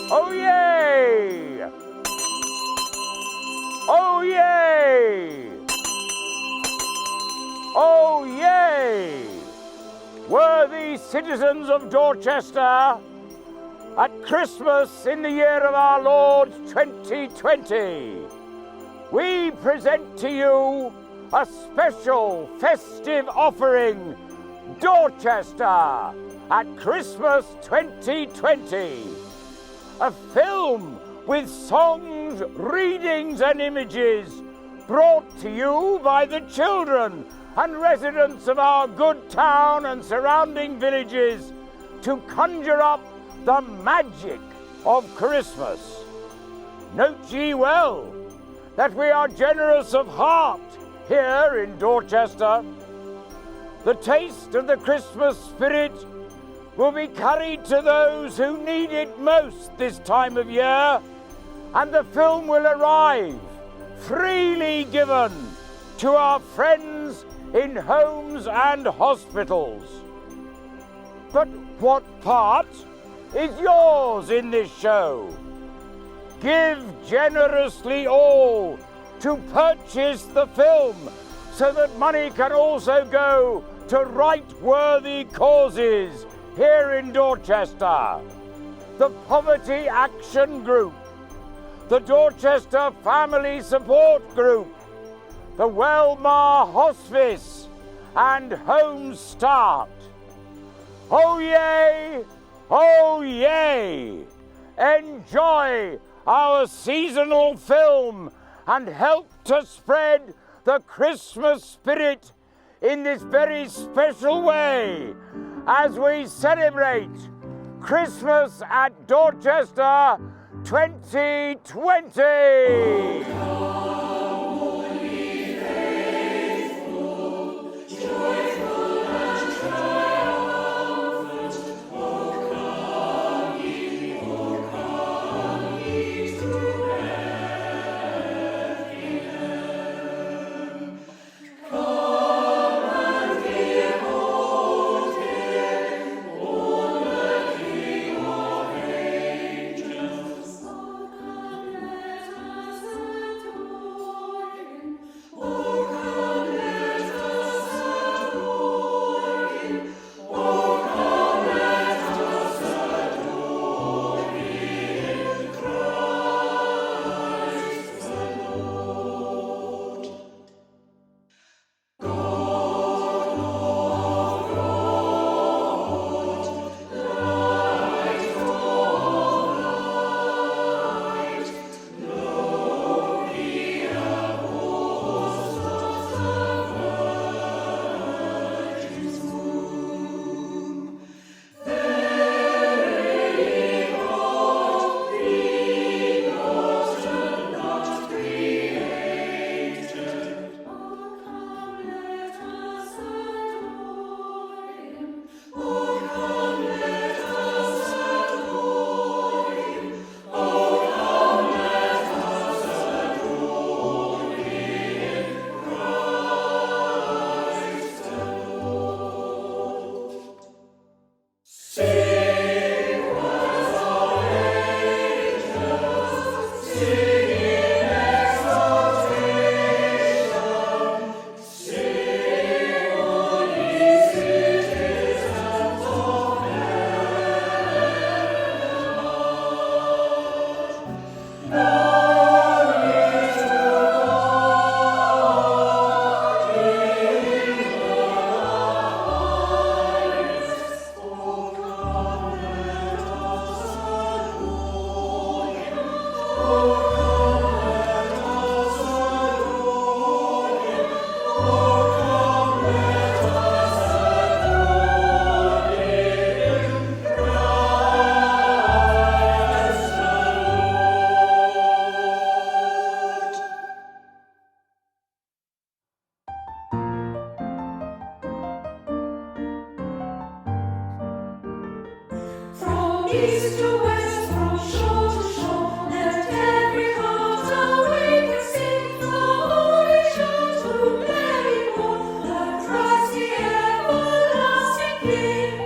Oyez! Oyez! Oyez! Worthy citizens of Dorchester, at Christmas in the year of our Lord 2020, we present to you a special festive offering, Dorchester at Christmas 2020. A film with songs, readings and images brought to you by the children and residents of our good town and surrounding villages to conjure up the magic of Christmas. Note ye well that we are generous of heart here in Dorchester. The taste of the Christmas spirit will be carried to those who need it most this time of year, and the film will arrive freely given to our friends in homes and hospitals. But what part is yours in this show? Give generously all to purchase the film so that money can also go to right-worthy causes here in Dorchester. The Poverty Action Group, the Dorchester Family Support Group, the Weldmar Hospice and Home Start. Oyez! Oyez! Enjoy our seasonal film and help to spread the Christmas spirit in this very special way as we celebrate Christmas at Dorchester 2020. East to west, from shore to shore, let every heart awake and sing the holy shout to Mary born, the Christ the everlasting King.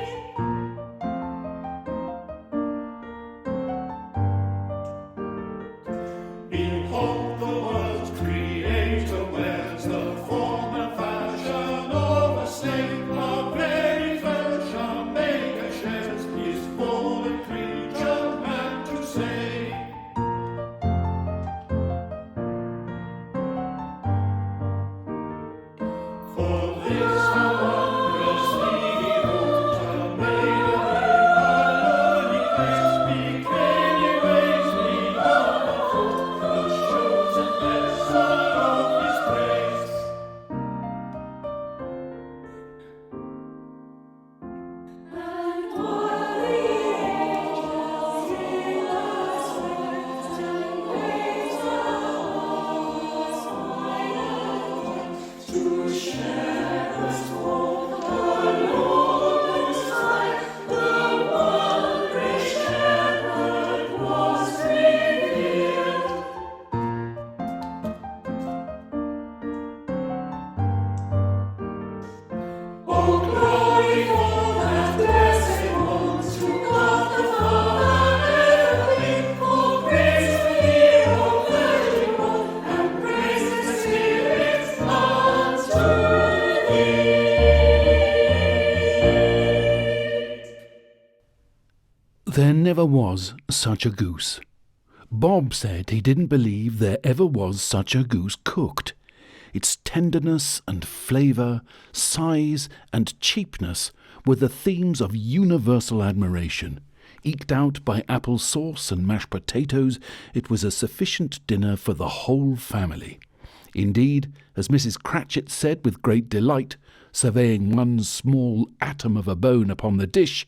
There never was such a goose. Bob said he didn't believe there ever was such a goose cooked. Its tenderness and flavour, size and cheapness were the themes of universal admiration. Eked out by apple sauce and mashed potatoes, it was a sufficient dinner for the whole family. Indeed, as Mrs. Cratchit said with great delight, surveying one small atom of a bone upon the dish,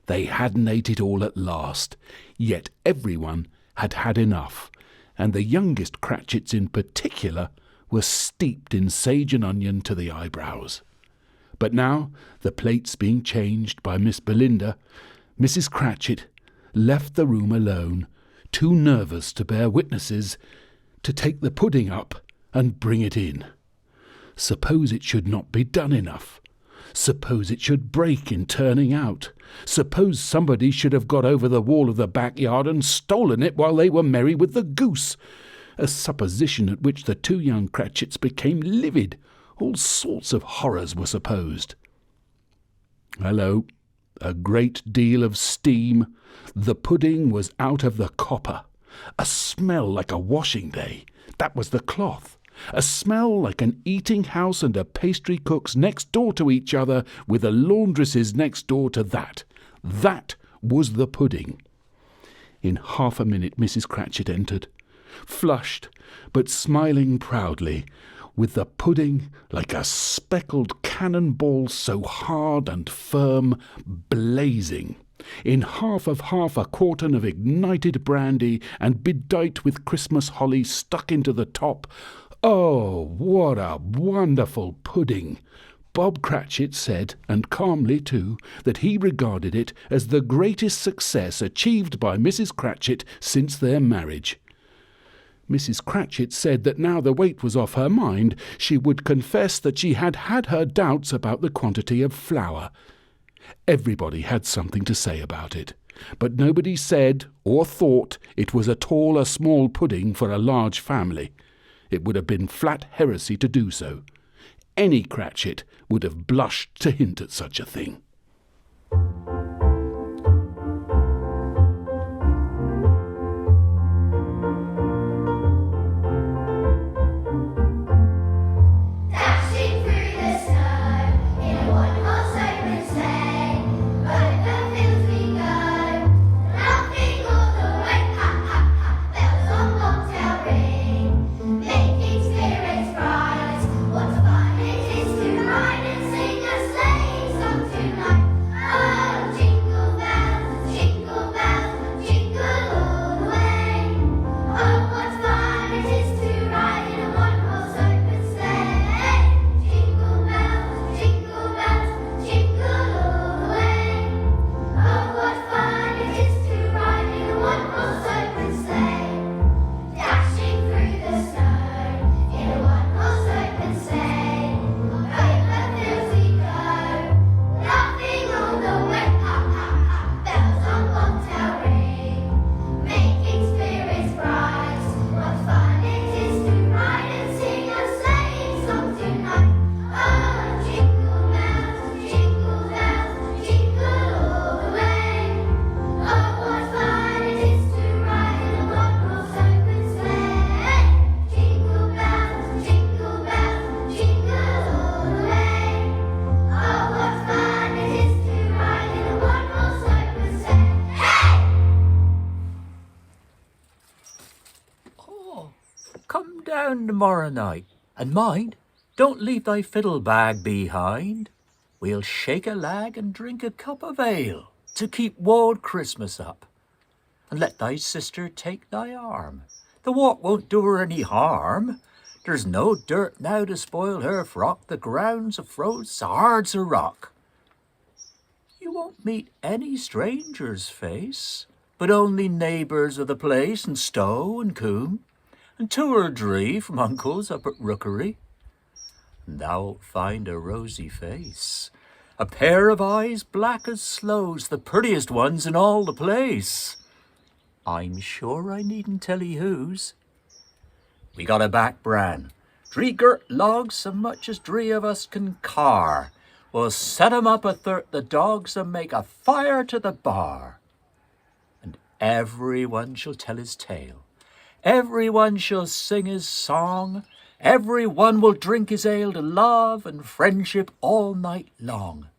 they hadn't ate it all at last, yet everyone had had enough, and the youngest Cratchits in particular were steeped in sage and onion to the eyebrows. But now, the plates being changed by Miss Belinda, Mrs. Cratchit left the room alone, too nervous to bear witnesses, to take the pudding up and bring it in. Suppose it should not be done enough. Suppose it should break in turning out. Suppose somebody should have got over the wall of the backyard and stolen it while they were merry with the goose. A supposition at which the two young Cratchits became livid. All sorts of horrors were supposed. Hello. A great deal of steam. The pudding was out of the copper. A smell like a washing day. That was the cloth. A smell like an eating-house and a pastry-cook's next door to each other, with a laundress's next door to that. That was the pudding. In half a minute Mrs. Cratchit entered, flushed, but smiling proudly, with the pudding like a speckled cannon-ball so hard and firm, blazing, in half a quartern of ignited brandy, and bedight with Christmas holly stuck into the top. Oh, what a wonderful pudding! Bob Cratchit said, and calmly too, that he regarded it as the greatest success achieved by Mrs. Cratchit since their marriage. Mrs. Cratchit said that now the weight was off her mind, she would confess that she had had her doubts about the quantity of flour. Everybody had something to say about it, but nobody said or thought it was at all a small pudding for a large family. It would have been flat heresy to do so. Any Cratchit would have blushed to hint at such a thing. Tomorrow night, and mind, don't leave thy fiddle bag behind. We'll shake a lag and drink a cup of ale to keep wold Christmas up, and let thy sister take thy arm. The walk won't do her any harm. There's no dirt now to spoil her frock. The ground's afroze so hard's a rock. You won't meet any stranger's face, but only neighbours of the place, and Stow and Coombe, and two or three from uncles up at Rookery. And thou'lt find a rosy face, a pair of eyes black as sloes, the prettiest ones in all the place. I'm sure I needn't tell 'ee whose. We got a back bran, 3 girt logs, so much as 3 of us can car. We'll set 'em up athwart the dogs and make a fire to the bar. Everyone shall tell his tale. Everyone shall sing his song. Everyone will drink his ale to love and friendship all night long.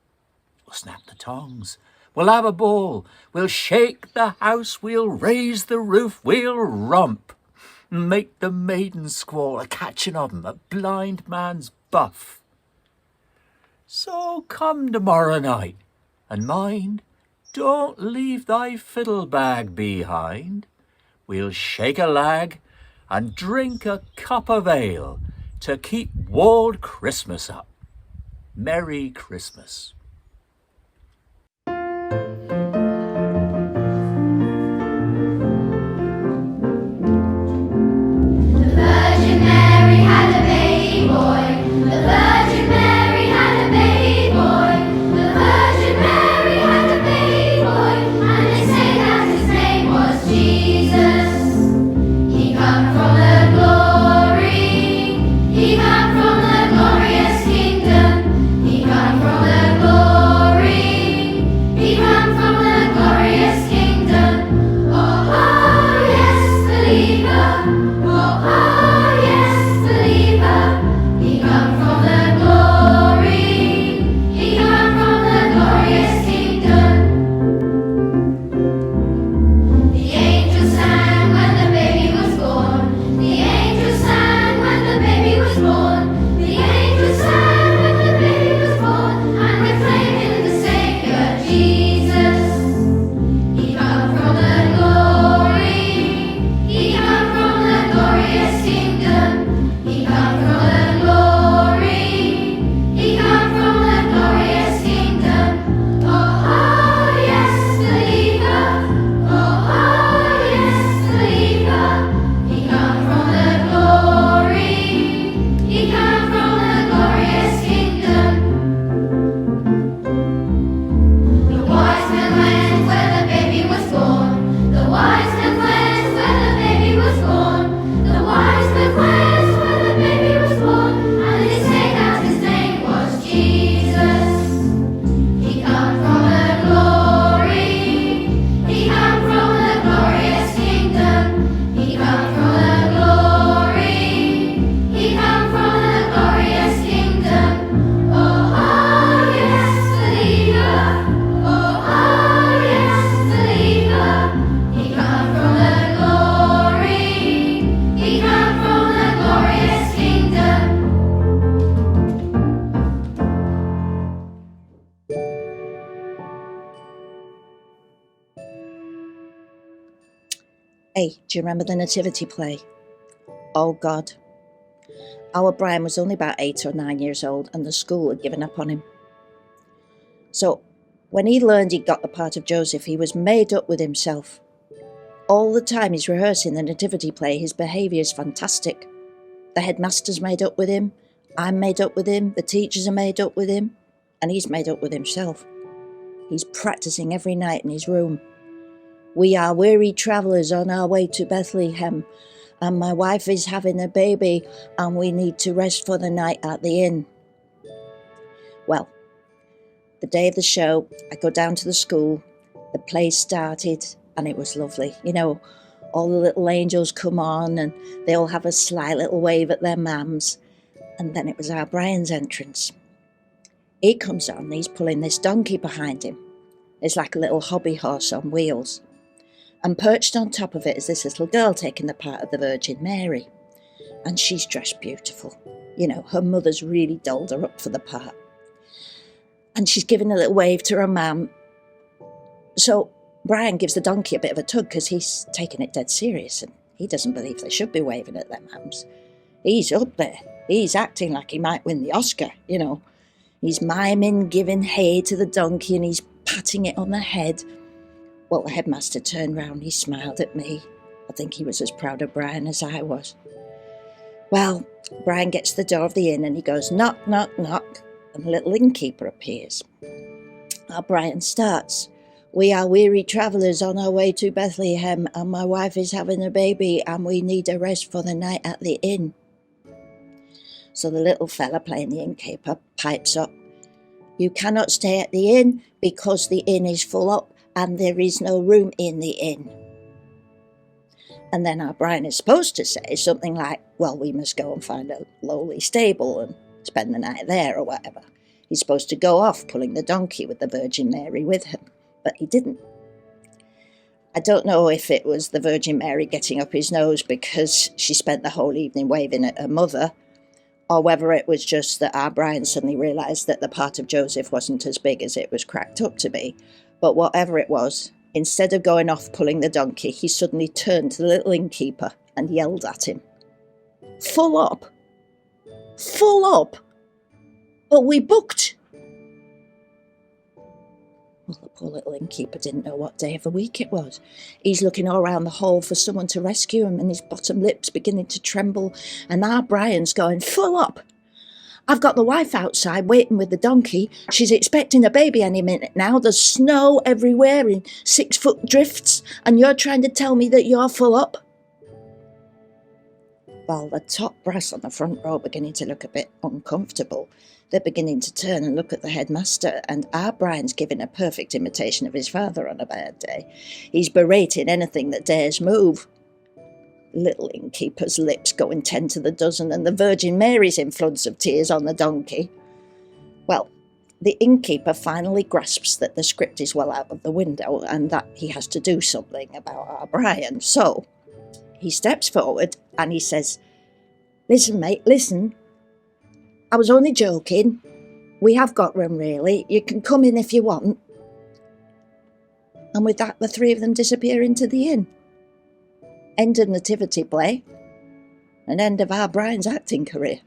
We'll snap the tongs. We'll have a ball. We'll shake the house. We'll raise the roof. We'll romp. Make the maidens squall, a catching of 'em, a blind man's buff. So come tomorrow night, and mind, don't leave thy fiddle bag behind. We'll shake a lag and drink a cup of ale to keep walled Christmas up. Merry Christmas. Hey, do you remember the Nativity play? Oh God. Our Brian was only about 8 or 9 years old and the school had given up on him. So when he learned he got the part of Joseph, he was made up with himself. All the time he's rehearsing the Nativity play, his behaviour is fantastic. The headmaster's made up with him, I'm made up with him, the teachers are made up with him, and he's made up with himself. He's practising every night in his room. We are weary travellers on our way to Bethlehem, and my wife is having a baby, and we need to rest for the night at the inn. Well, the day of the show, I go down to the school, the play started, and it was lovely. You know, all the little angels come on, and they all have a slight little wave at their mams, and then it was our Brian's entrance. He comes on, he's pulling this donkey behind him. It's like a little hobby horse on wheels. And perched on top of it is this little girl taking the part of the Virgin Mary. And she's dressed beautiful. You know, her mother's really dolled her up for the part. And she's giving a little wave to her mum. So Brian gives the donkey a bit of a tug because he's taking it dead serious and he doesn't believe they should be waving at their mums. He's up there. He's acting like he might win the Oscar, you know. He's miming, giving hay to the donkey and he's patting it on the head. Well, the headmaster turned round, he smiled at me. I think he was as proud of Brian as I was. Well, Brian gets to the door of the inn and he goes, knock, knock, knock, and the little innkeeper appears. Our Brian starts, we are weary travellers on our way to Bethlehem, and my wife is having a baby, and we need a rest for the night at the inn. So the little fella playing the innkeeper pipes up, you cannot stay at the inn because the inn is full up, and there is no room in the inn. And then our Brian is supposed to say something like, well, we must go and find a lowly stable and spend the night there or whatever. He's supposed to go off pulling the donkey with the Virgin Mary with him, but he didn't. I don't know if it was the Virgin Mary getting up his nose because she spent the whole evening waving at her mother, or whether it was just that our Brian suddenly realised that the part of Joseph wasn't as big as it was cracked up to be. But whatever it was, instead of going off pulling the donkey, he suddenly turned to the little innkeeper and yelled at him. Full up? Full up? But we booked. Well, the poor little innkeeper didn't know what day of the week it was. He's looking all round the hall for someone to rescue him, and his bottom lip's beginning to tremble, and our Brian's going, full up. I've got the wife outside waiting with the donkey. She's expecting a baby any minute now. There's snow everywhere in 6-foot drifts, and you're trying to tell me that you're full up? Well, the top brass on the front row beginning to look a bit uncomfortable. They're beginning to turn and look at the headmaster, and our Brian's giving a perfect imitation of his father on a bad day. He's berating anything that dares move. Little innkeeper's lips going 10 to the dozen, and the Virgin Mary's in floods of tears on the donkey. Well, the innkeeper finally grasps that the script is well out of the window and that he has to do something about our Brian. So he steps forward and he says, listen, mate, listen. I was only joking. We have got room, really. You can come in if you want. And with that, the three of them disappear into the inn. End of Nativity play, and end of our Brian's acting career.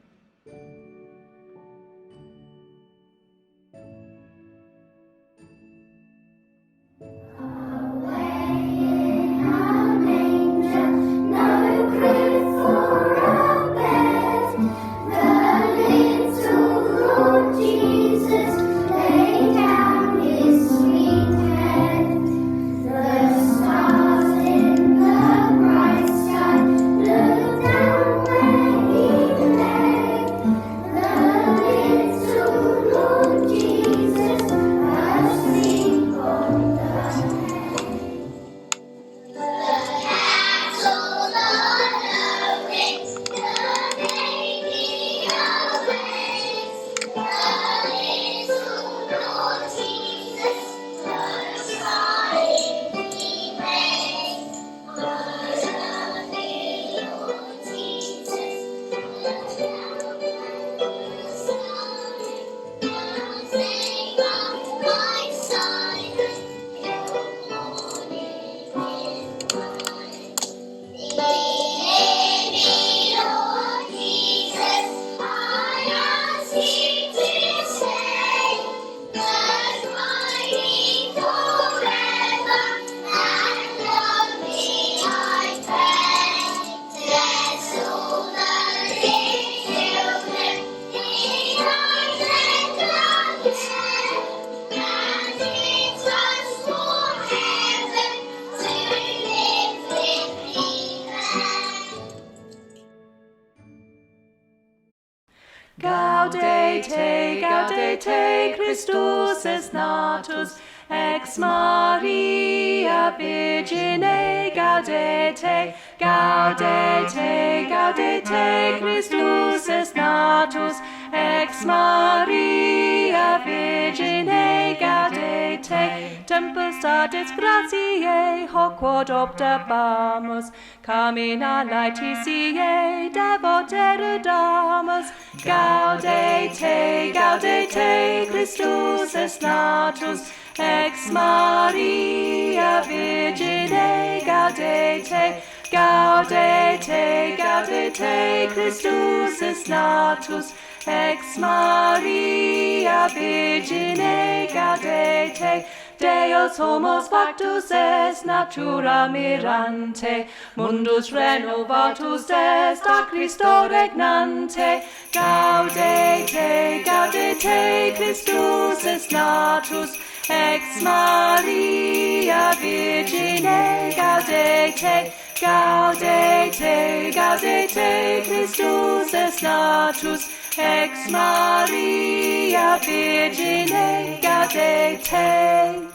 Gaudete, gaudete, Christus est natus, ex Maria Virgine, gaudete, gaudete, gaudete, Christus est natus, ex Maria Virgine, gaudete, tempus adis gratiae, hoc quod obdabamus, carmina laetitiae, devotere damus, gaudete, gaudete, Christus est natus, ex Maria Virgine, gaudete, gaudete, gaudete, Christus est natus, ex Maria Virgine, gaudete, Deus homos factus est natura mirante, mundus renovatus est a Christo regnante, gaudete, gaudete, Christus est natus, ex Maria Virgine, gaudete, gaudete, gaudete, Christus est natus, ex Maria Virgine, gaudete.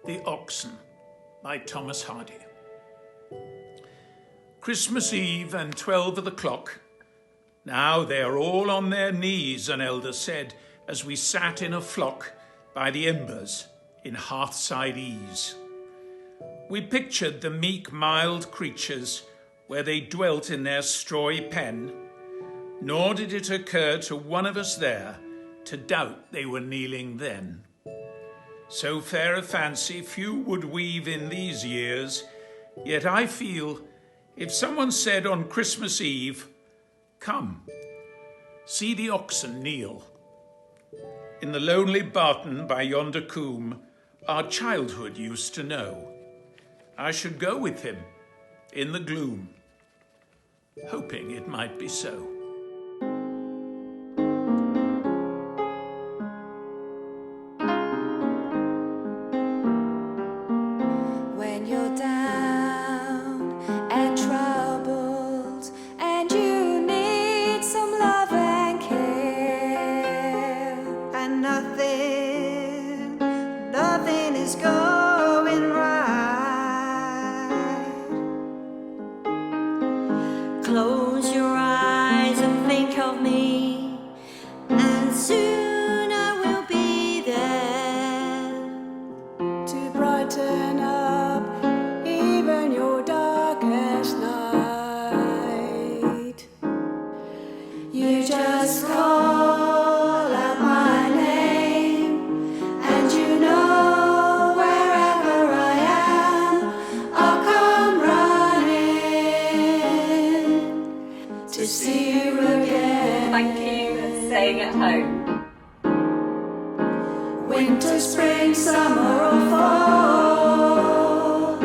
The Oxen by Thomas Hardy. Christmas Eve and 12 of the clock. Now they are all on their knees, an elder said, as we sat in a flock by the embers in hearthside ease. We pictured the meek, mild creatures where they dwelt in their strawy pen, nor did it occur to one of us there to doubt they were kneeling then. So fair a fancy few would weave in these years, yet I feel if someone said on Christmas Eve, "Come, see the oxen kneel," in the lonely barton by yonder coombe our childhood used to know, I should go with him in the gloom, hoping it might be so. When you're down and troubled and you need some love and care, and nothing is going right, close your eyes and think of me, and soon I will be there to brighten up even your darkest night. You just call out my name, and you know wherever I am, I'll come running to see you again. Thank you for staying at home. Winter, spring, summer or fall,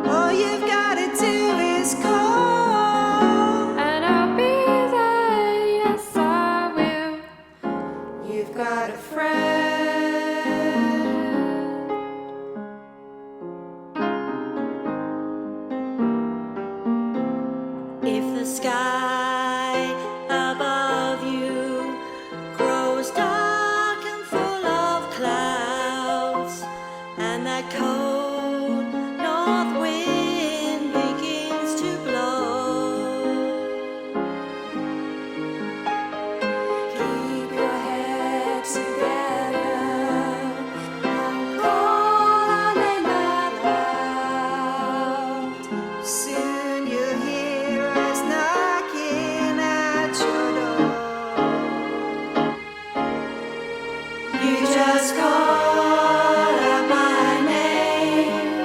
all you've got to do is call, and I'll be there, yes I will. You've got a friend. If the sky above you grows dark and full of clouds, and that cold north wind begins to blow, keep your head together and call our name out loud. Soon you'll hear us knocking at your door. You just call out my name,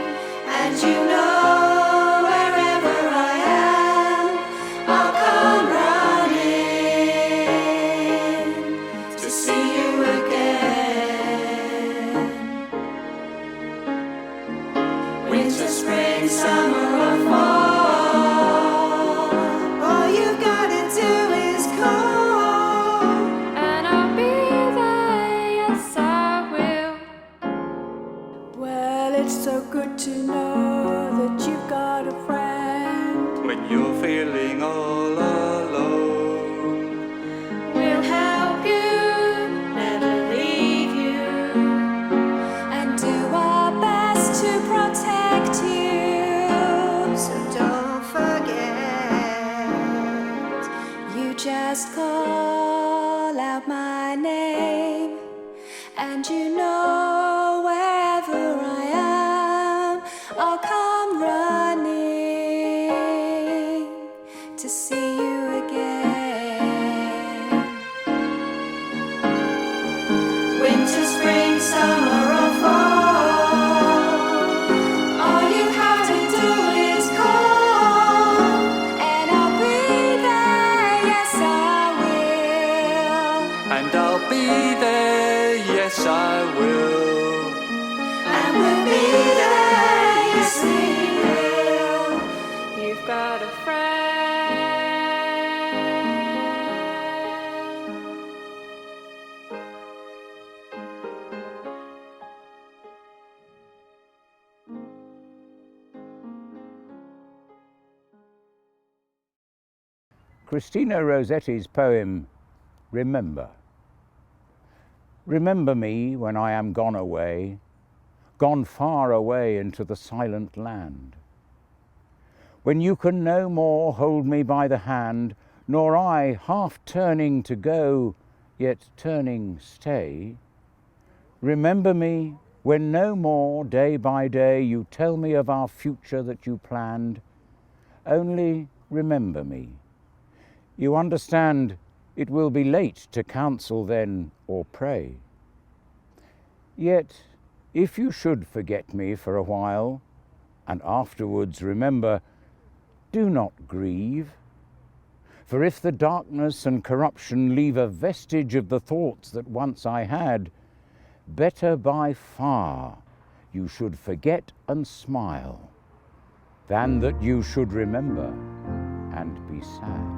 and you know wherever I am, I'll come running to see you again. Winter, spring, summer or fall, all you've got to do is call, and I'll be there, yes I will. Well, it's so good to know that you've got a friend. When you're feeling all alone, We'll help you, never leave you, and do our best to protect you. So don't forget, you just call out my name, and you know wherever I am, I'll come running to see you again. Winter, spring, summer or fall, all you have to do is call, and I'll be there, yes I will. and I'll be there, yes I will. And we'll be there, yes we will. You've got a friend. Christina Rossetti's poem, Remember. Remember me when I am gone away, gone far away into the silent land. When you can no more hold me by the hand, nor I, half turning to go, yet turning stay, remember me when no more day by day you tell me of our future that you planned. Only remember me. You understand it will be late to counsel then or pray. Yet if you should forget me for a while, and afterwards remember, do not grieve. For if the darkness and corruption leave a vestige of the thoughts that once I had, better by far you should forget and smile, than that you should remember and be sad.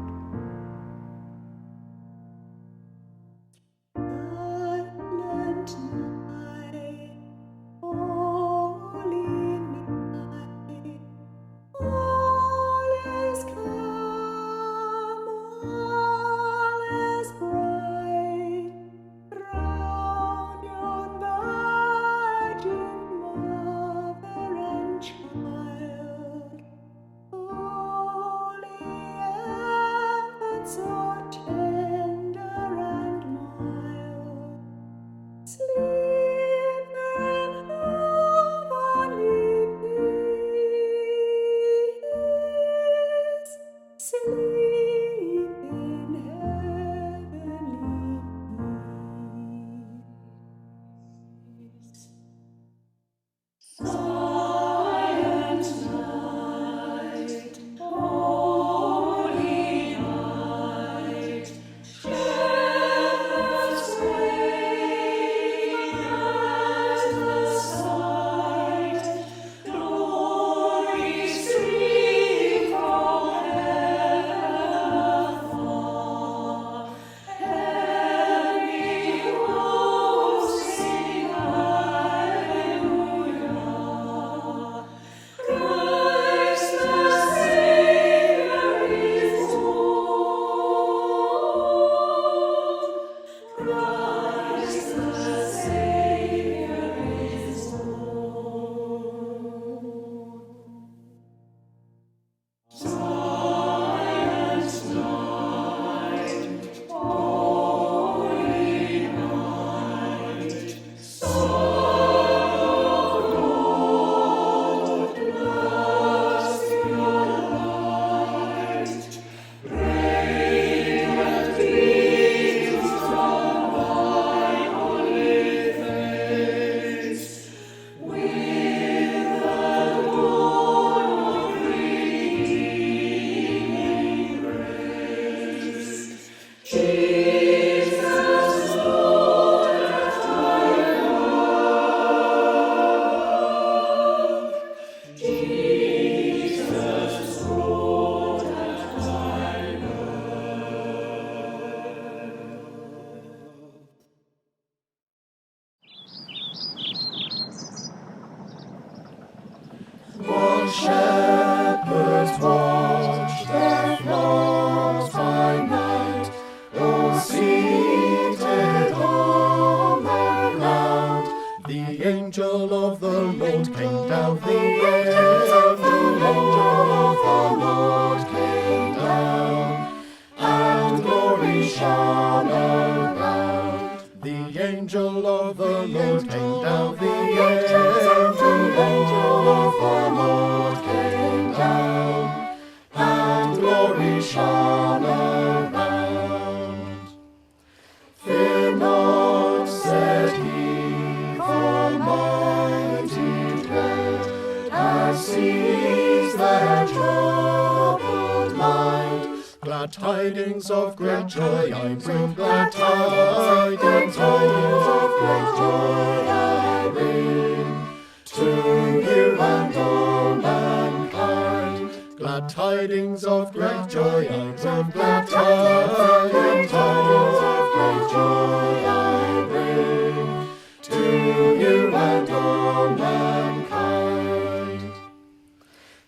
Shepherds watch their flocks by night, all seated on the ground. The angel of the Lord came down, the angel of the Lord came down, and glory shone around. The angel of the Lord came down, the angel of the Lord came down, and glory shone around. Fear not, said he, for mighty dread has seized their troubled mind. Glad tidings of great joy I bring, glad tidings of great joy I bring to you and all mankind. Glad tidings of great joy I bring, glad tidings of great joy I bring to you and all mankind.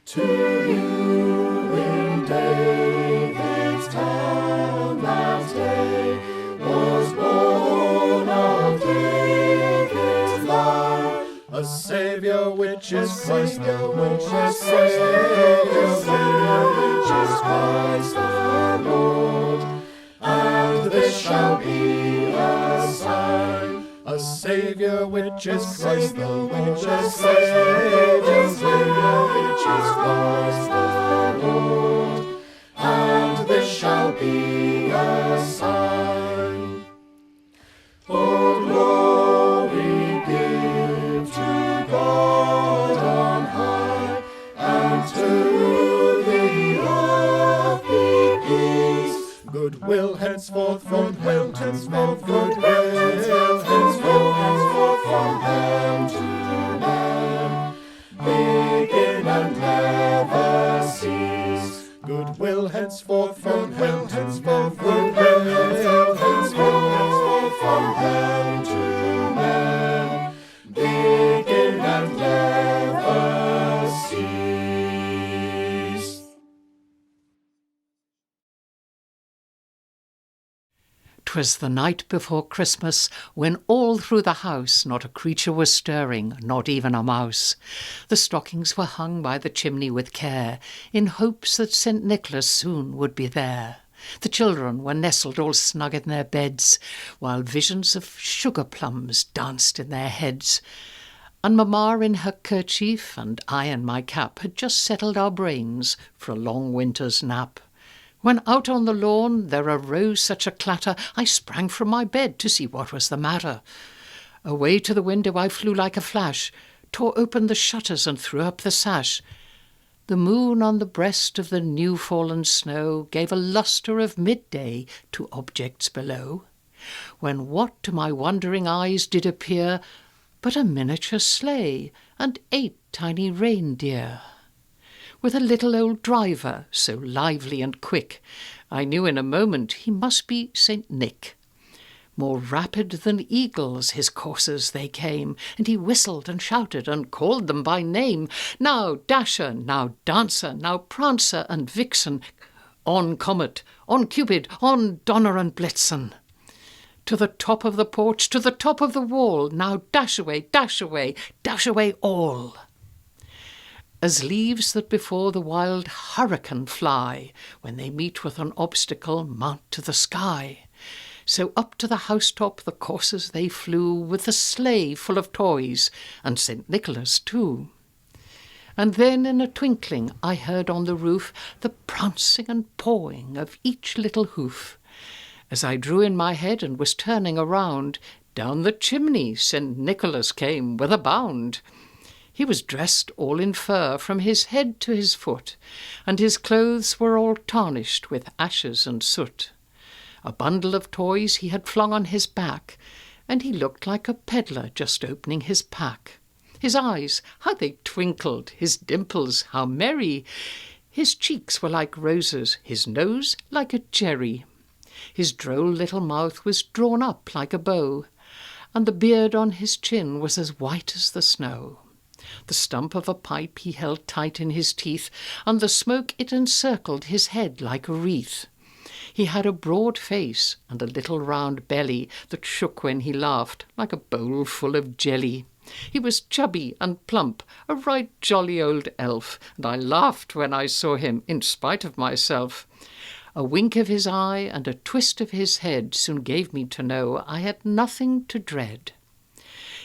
To you in David's town that day was born of David's line a Savior which is Christ the Lord, Saviour, which is Christ the Lord. And this shall be a sign, a Saviour which is Christ the Lord, Saviour, which is Christ the Lord. And this shall be a sign. O glory give to God on high, and to the earth be peace. Goodwill henceforth from him, henceforth goodwill henceforth from them to men. Begin and never cease. Goodwill henceforth from him, henceforth goodwill henceforth from them to men. Begin and never cease. 'Twas the night before Christmas, when all through the house not a creature was stirring, not even a mouse. The stockings were hung by the chimney with care, in hopes that St. Nicholas soon would be there. The children were nestled all snug in their beds, while visions of sugar plums danced in their heads. And Mamma in her kerchief and I in my cap had just settled our brains for a long winter's nap. When out on the lawn there arose such a clatter, I sprang from my bed to see what was the matter. Away to the window I flew like a flash, tore open the shutters and threw up the sash. The moon on the breast of the new-fallen snow gave a lustre of midday to objects below, when what to my wondering eyes did appear but a miniature sleigh and 8 tiny reindeer. With a little old driver, so lively and quick, I knew in a moment he must be St. Nick. More rapid than eagles his coursers they came, and he whistled and shouted and called them by name. Now Dasher, now Dancer, now Prancer and Vixen, on Comet, on Cupid, on Donner and Blitzen. To the top of the porch, to the top of the wall, now dash away, dash away, dash away all. As leaves that before the wild hurricane fly, when they meet with an obstacle, mount to the sky, so up to the housetop the coursers they flew, with the sleigh full of toys, and St. Nicholas too. And then in a twinkling I heard on the roof the prancing and pawing of each little hoof. As I drew in my head and was turning around, down the chimney St. Nicholas came with a bound. He was dressed all in fur from his head to his foot, and his clothes were all tarnished with ashes and soot. A bundle of toys he had flung on his back, and he looked like a peddler just opening his pack. His eyes, how they twinkled, his dimples, how merry! His cheeks were like roses, his nose like a cherry. His droll little mouth was drawn up like a bow, and the beard on his chin was as white as the snow. The stump of a pipe he held tight in his teeth, and the smoke it encircled his head like a wreath. He had a broad face and a little round belly that shook when he laughed like a bowl full of jelly. He was chubby and plump, a right jolly old elf, and I laughed when I saw him in spite of myself. A wink of his eye and a twist of his head soon gave me to know I had nothing to dread.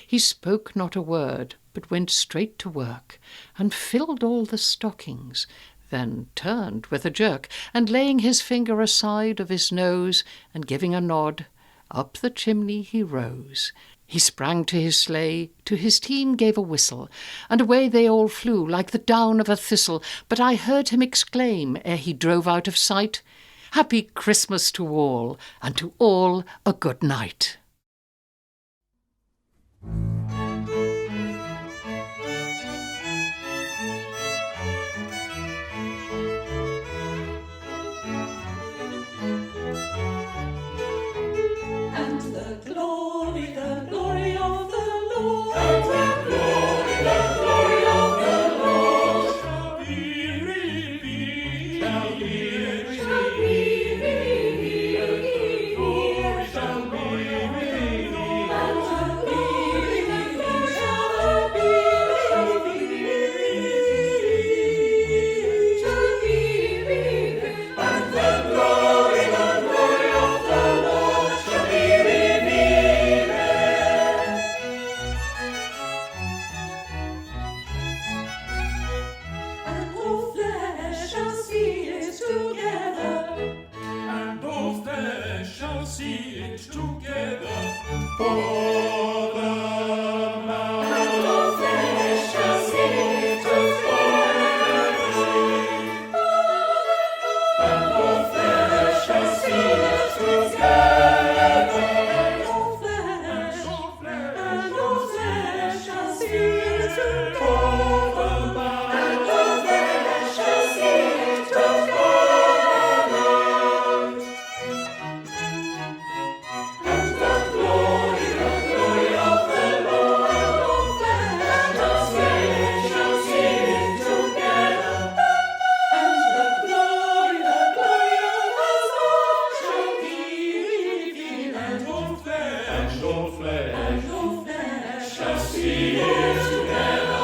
He spoke not a word, but went straight to work, and filled all the stockings, then turned with a jerk, and laying his finger aside of his nose, and giving a nod, up the chimney he rose. He sprang to his sleigh, to his team gave a whistle, and away they all flew like the down of a thistle. But I heard him exclaim, ere he drove out of sight, "Happy Christmas to all, and to all a good night." And the glory of the Lord. And the glory of the Lord shall be revealed. Shall be revealed. And the glory shall be revealed. together for the man. And all flesh shall see it together. And all flesh shall see it together. And all flesh shall see it together. For the man. And all flesh shall see it together. And the glory of the Lord. And all flesh shall see it together. And the glory of the Lord shall be revealed. And all flesh And all flesh shall see it together.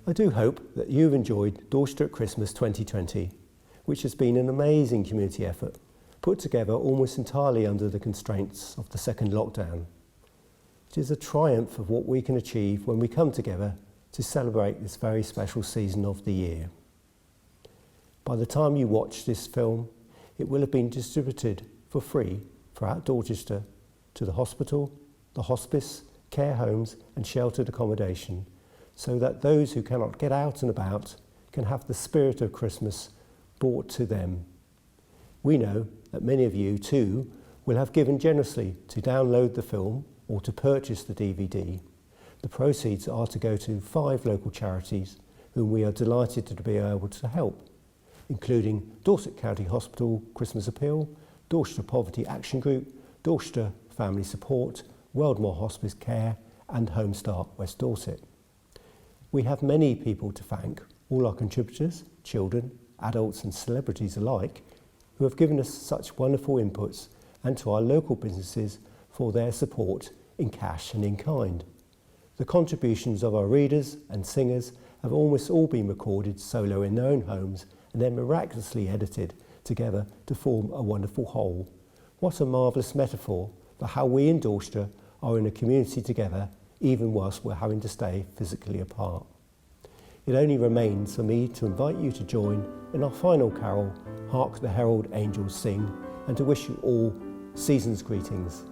I do hope that you've enjoyed Dorchester at Christmas 2020, which has been an amazing community effort, put together almost entirely under the constraints of the second lockdown. It is a triumph of what we can achieve when we come together to celebrate this very special season of the year. By the time you watch this film, it will have been distributed for free throughout Dorchester to the hospital, the hospice, care homes and sheltered accommodation, so that those who cannot get out and about can have the spirit of Christmas brought to them. We know that many of you too will have given generously to download the film or to purchase the DVD. The proceeds are to go to 5 local charities whom we are delighted to be able to help, including Dorset County Hospital Christmas Appeal, Dorchester Poverty Action Group, Dorchester Family Support, Weldmar Hospicecare and Home Start West Dorset. We have many people to thank, all our contributors, children, adults and celebrities alike, who have given us such wonderful inputs, and to our local businesses for their support in cash and in kind. The contributions of our readers and singers have almost all been recorded solo in their own homes and then miraculously edited together to form a wonderful whole. What a marvellous metaphor for how we in Dorchester are in a community together, even whilst we're having to stay physically apart. It only remains for me to invite you to join in our final carol, Hark the Herald Angels Sing, and to wish you all season's greetings.